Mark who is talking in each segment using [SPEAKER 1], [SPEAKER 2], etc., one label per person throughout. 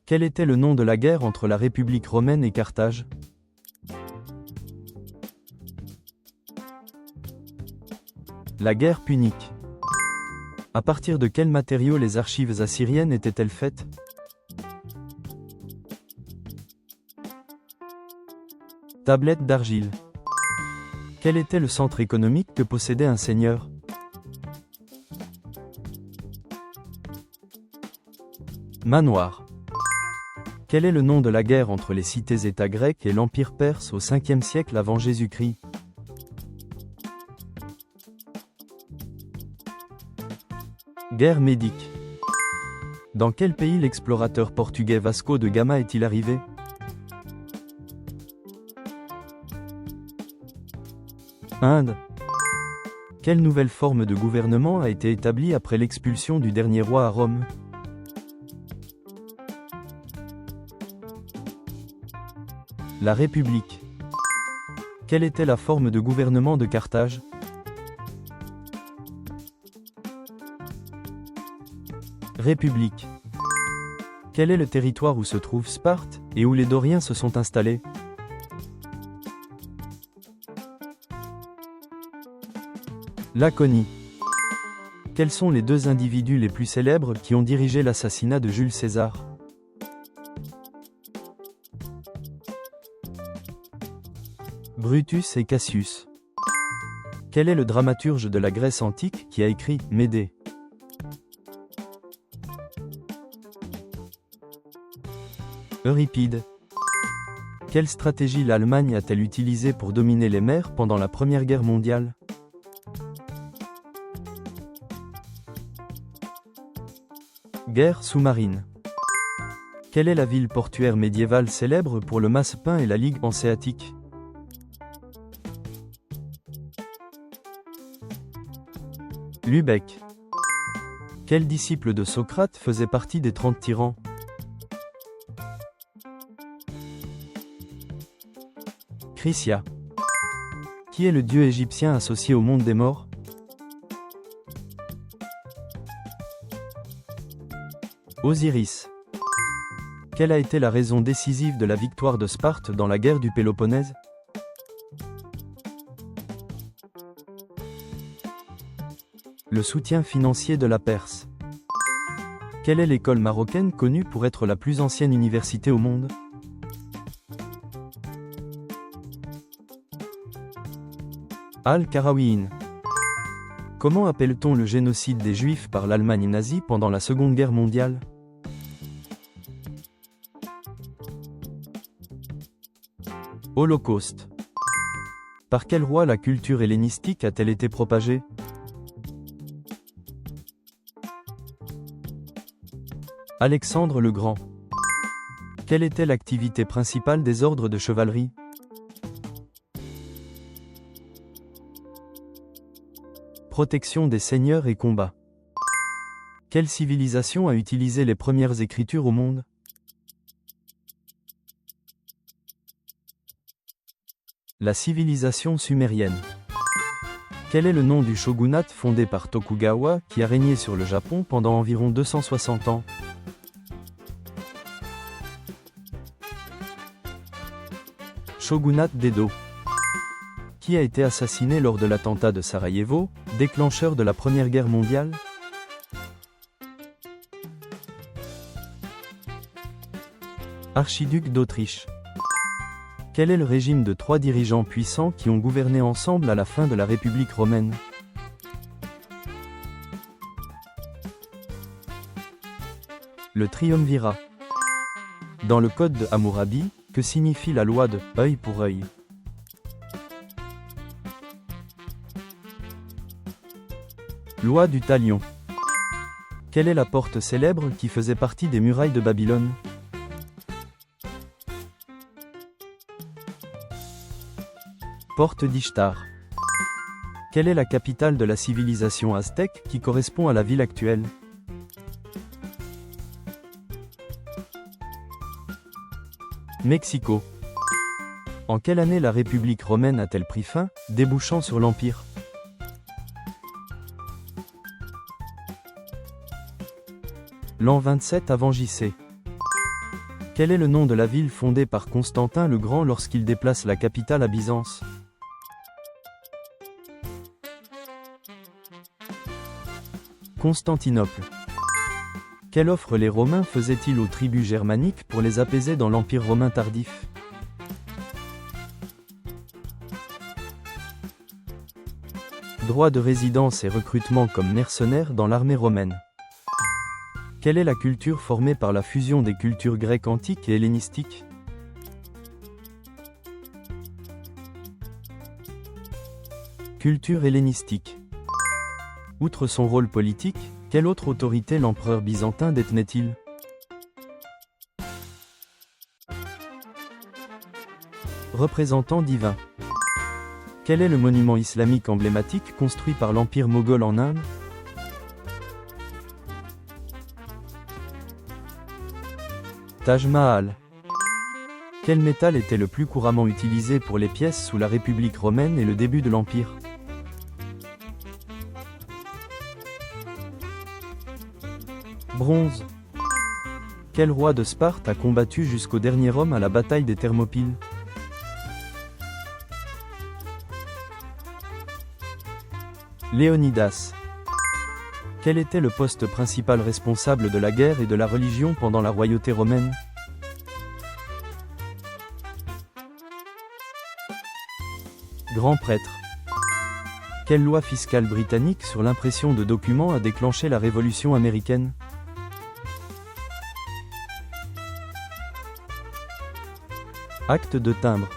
[SPEAKER 1] Quel était le nom de la guerre entre la République romaine et Carthage? La guerre punique. À partir de quels matériaux les archives assyriennes étaient-elles faites? Tablettes d'argile. Quel était le centre économique que possédait un seigneur? Manoir. Quel est le nom de la guerre entre les cités-États grecs et l'Empire perse au 5e siècle avant Jésus-Christ? Guerre médique. Dans quel pays l'explorateur portugais Vasco de Gama est-il arrivé? Inde. Quelle nouvelle forme de gouvernement a été établie après l'expulsion du dernier roi à Rome? La République. Quelle était la forme de gouvernement de Carthage? République. Quel est le territoire où se trouve Sparte, et où les Doriens se sont installés? Laconie. Quels sont les deux individus les plus célèbres qui ont dirigé l'assassinat de Jules César? Brutus et Cassius. Quel est le dramaturge de la Grèce antique qui a écrit Médée? Euripide. Quelle stratégie l'Allemagne a-t-elle utilisée pour dominer les mers pendant la Première Guerre mondiale? Guerre sous-marine. Quelle est la ville portuaire médiévale célèbre pour le masse-pain et la ligue hanséatique? Lübeck. Quel disciple de Socrate faisait partie des 30 tyrans? Chrysia. Qui est le dieu égyptien associé au monde des morts? Osiris. Quelle a été la raison décisive de la victoire de Sparte dans la guerre du Péloponnèse? Le soutien financier de la Perse. Quelle est l'école marocaine connue pour être la plus ancienne université au monde? Al-Qarawiyyin. Comment appelle-t-on le génocide des Juifs par l'Allemagne nazie pendant la Seconde Guerre mondiale? Holocauste. Par quel roi la culture hellénistique a-t-elle été propagée? Alexandre le Grand. Quelle était l'activité principale des ordres de chevalerie? Protection des seigneurs et combat. Quelle civilisation a utilisé les premières écritures au monde? La civilisation sumérienne. Quel est le nom du shogunat fondé par Tokugawa qui a régné sur le Japon pendant environ 260 ans? Shogunat d'Edo. Qui a été assassiné lors de l'attentat de Sarajevo, déclencheur de la Première Guerre mondiale? Archiduc d'Autriche. Quel est le régime de 3 dirigeants puissants qui ont gouverné ensemble à la fin de la République romaine? Le triumvirat. Dans le code de Hammurabi, que signifie la loi de « œil pour œil » ? Loi du talion. Quelle est la porte célèbre qui faisait partie des murailles de Babylone? Porte d'Ishtar. Quelle est la capitale de la civilisation aztèque qui correspond à la ville actuelle? Mexico. En quelle année la République romaine a-t-elle pris fin, débouchant sur l'Empire? L'an 27 avant JC. Quel est le nom de la ville fondée par Constantin le Grand lorsqu'il déplace la capitale à Byzance? Constantinople. Quelle offre les Romains faisaient-ils aux tribus germaniques pour les apaiser dans l'Empire romain tardif? Droit de résidence et recrutement comme mercenaires dans l'armée romaine. Quelle est la culture formée par la fusion des cultures grecques antiques et hellénistiques? Culture hellénistique. Outre son rôle politique, quelle autre autorité l'empereur byzantin détenait-il? Représentant divin. Quel est le monument islamique emblématique construit par l'Empire moghol en Inde? Taj Mahal. Quel métal était le plus couramment utilisé pour les pièces sous la République romaine et le début de l'Empire? Bronze. Quel roi de Sparte a combattu jusqu'au dernier homme à la bataille des Thermopyles? Léonidas. Quel était le poste principal responsable de la guerre et de la religion pendant la royauté romaine? Grand prêtre. Quelle loi fiscale britannique sur l'impression de documents a déclenché la Révolution américaine? Acte de timbre.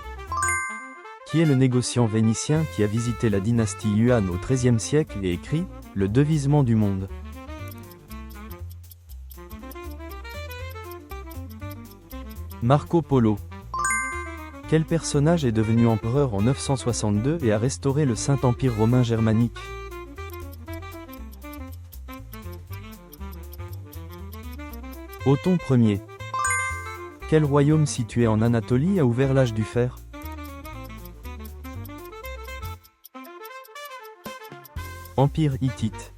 [SPEAKER 1] Qui est le négociant vénitien qui a visité la dynastie Yuan au XIIIe siècle et écrit « Le devisement du monde ». Marco Polo. Quel personnage est devenu empereur en 962 et a restauré le Saint-Empire romain germanique? Othon Ier. Quel royaume situé en Anatolie a ouvert l'âge du fer? Empire hittite.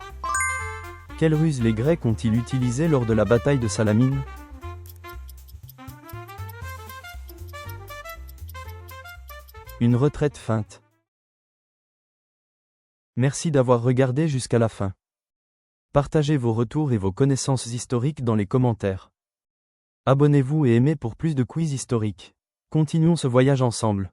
[SPEAKER 1] Quelle ruse les Grecs ont-ils utilisée lors de la bataille de Salamine? Une retraite feinte. Merci d'avoir regardé jusqu'à la fin. Partagez vos retours et vos connaissances historiques dans les commentaires. Abonnez-vous et aimez pour plus de quiz historiques. Continuons ce voyage ensemble.